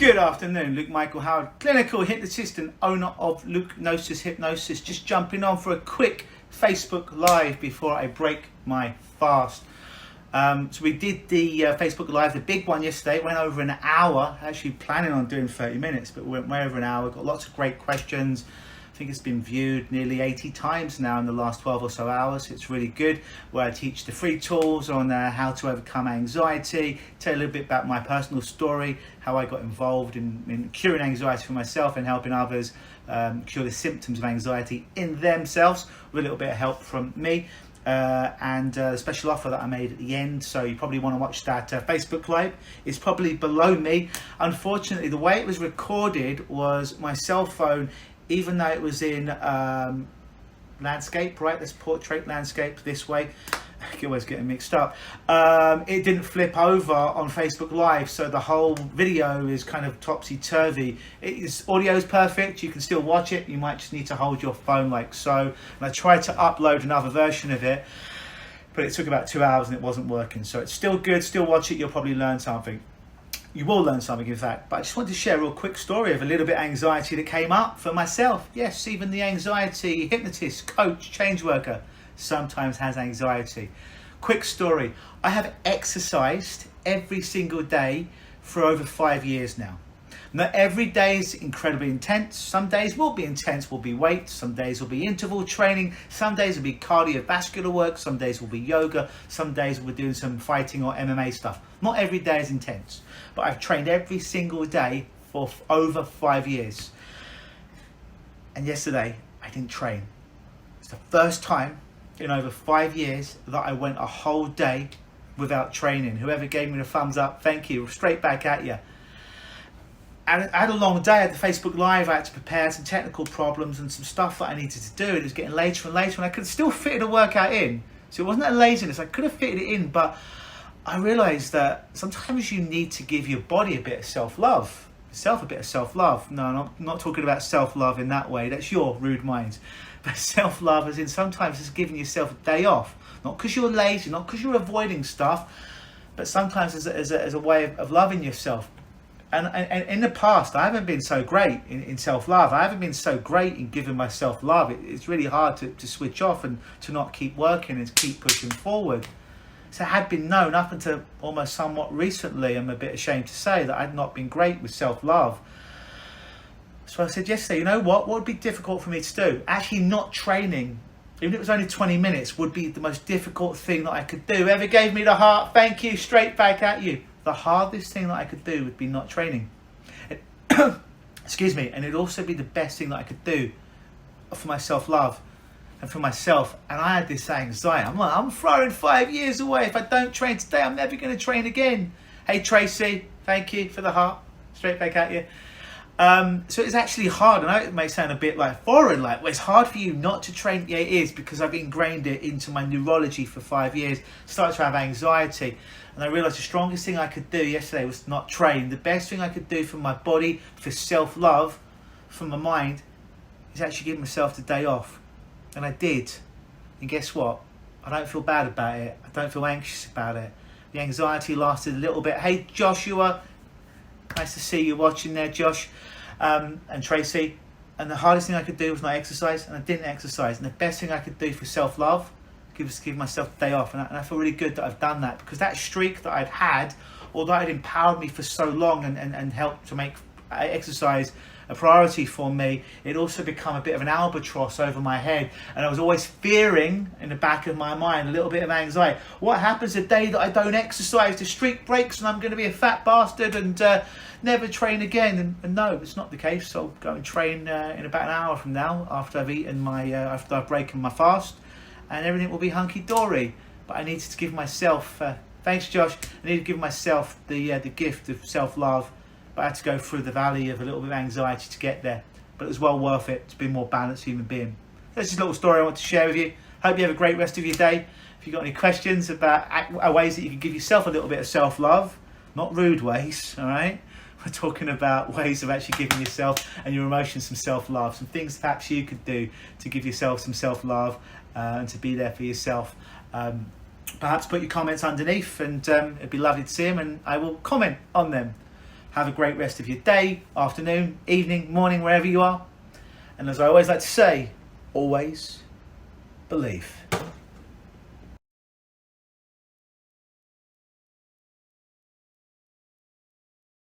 Good afternoon, Luke Michael Howard, clinical hypnotist and owner of Lukenosis Hypnosis. Just jumping on for a quick Facebook Live before I break my fast. So we did the Facebook Live, the big one yesterday. It went over an hour, actually planning on doing 30 minutes, but we went way over an hour. Got lots of great questions. I think it's been viewed nearly 80 times now in the last 12 or so hours. It's really good, where I teach the free tools on how to overcome anxiety, tell a little bit about my personal story, how I got involved in curing anxiety for myself and helping others cure the symptoms of anxiety in themselves with a little bit of help from me. And a special offer that I made at the end, so you probably want to watch that Facebook Live. It's probably below me. Unfortunately, the way it was recorded was my cell phone, even though it was in landscape, right? This portrait landscape this way. I always get mixed up. It didn't flip over on Facebook Live, so the whole video is kind of topsy-turvy. Audio is perfect, you can still watch it. You might just need to hold your phone like so. And I tried to upload another version of it, but it took about 2 hours and it wasn't working. So it's still good, still watch it, you'll probably learn something. You will learn something, in fact. But I just wanted to share a real quick story of a little bit of anxiety that came up for myself. Yes, even the anxiety hypnotist, coach, change worker sometimes has anxiety. Quick story. I have exercised every single day for over 5 years now. Not every day is incredibly intense. Some days will be intense, will be weights. Some days will be interval training. Some days will be cardiovascular work. Some days will be yoga. Some days we're doing some fighting or MMA stuff. Not every day is intense, but I've trained every single day for over 5 years. And yesterday I didn't train. It's the first time in over 5 years that I went a whole day without training. Whoever gave me the thumbs up, thank you. Straight back at you. And I had a long day. I had the Facebook Live. I had to prepare some technical problems and some stuff that I needed to do. And it was getting later and later, and I could still fit a workout in. So it wasn't a laziness. I could have fitted it in, but I realised that sometimes you need to give your body a bit of self-love. A bit of self-love. No, I'm not talking about self-love in that way. That's your rude mind. But self-love as in sometimes it's giving yourself a day off. Not because you're lazy, not because you're avoiding stuff, but sometimes as a way of loving yourself. And in the past, I haven't been so great in self-love. I haven't been so great in giving myself love. It's really hard to switch off and to not keep working and to keep pushing forward. So it had been known up until almost somewhat recently, I'm a bit ashamed to say, that I'd not been great with self-love. So I said yesterday, you know what would be difficult for me to do? Actually not training, even if it was only 20 minutes, would be the most difficult thing that I could do. Whoever gave me the heart, thank you, straight back at you. The hardest thing that I could do would be not training. Excuse me. And it'd also be the best thing that I could do for my self-love and for myself. And I had this anxiety. I'm like, I'm throwing 5 years away. If I don't train today, I'm never going to train again. Hey, Tracy, thank you for the heart. Straight back at you. So it's actually hard. I know it may sound a bit like foreign, like, well, it's hard for you not to train. Yeah, it is, because I've ingrained it into my neurology for 5 years. Started to have anxiety. And I realised the strongest thing I could do yesterday was not train. The best thing I could do for my body, for self-love, for my mind, is actually give myself the day off. And I did. And guess what? I don't feel bad about it. I don't feel anxious about it. The anxiety lasted a little bit. Hey, Joshua. Nice to see you watching there, Josh and Tracy. And the hardest thing I could do was not exercise, and I didn't exercise. And the best thing I could do for self-love, give myself the day off. And I feel really good that I've done that, because that streak that I'd had, although it empowered me for so long and helped to make exercise a priority for me, it also become a bit of an albatross over my head, and I was always fearing in the back of my mind a little bit of anxiety. What happens the day that I don't exercise? The streak breaks and I'm going to be a fat bastard and never train again. And no, it's not the case. So I'll go and train in about an hour from now, after I've eaten after I've broken my fast, and everything will be hunky-dory. But I needed to give myself thanks, Josh. I needed to give myself the gift of self-love. But I had to go through the valley of a little bit of anxiety to get there. But it was well worth it to be a more balanced human being. That's just a little story I want to share with you. Hope you have a great rest of your day. If you've got any questions about ways that you can give yourself a little bit of self-love, not rude ways, all right? We're talking about ways of actually giving yourself and your emotions some self-love, some things perhaps you could do to give yourself some self-love and to be there for yourself. Perhaps put your comments underneath, and it'd be lovely to see them, and I will comment on them. Have a great rest of your day, afternoon, evening, morning, wherever you are. And as I always like to say, always believe.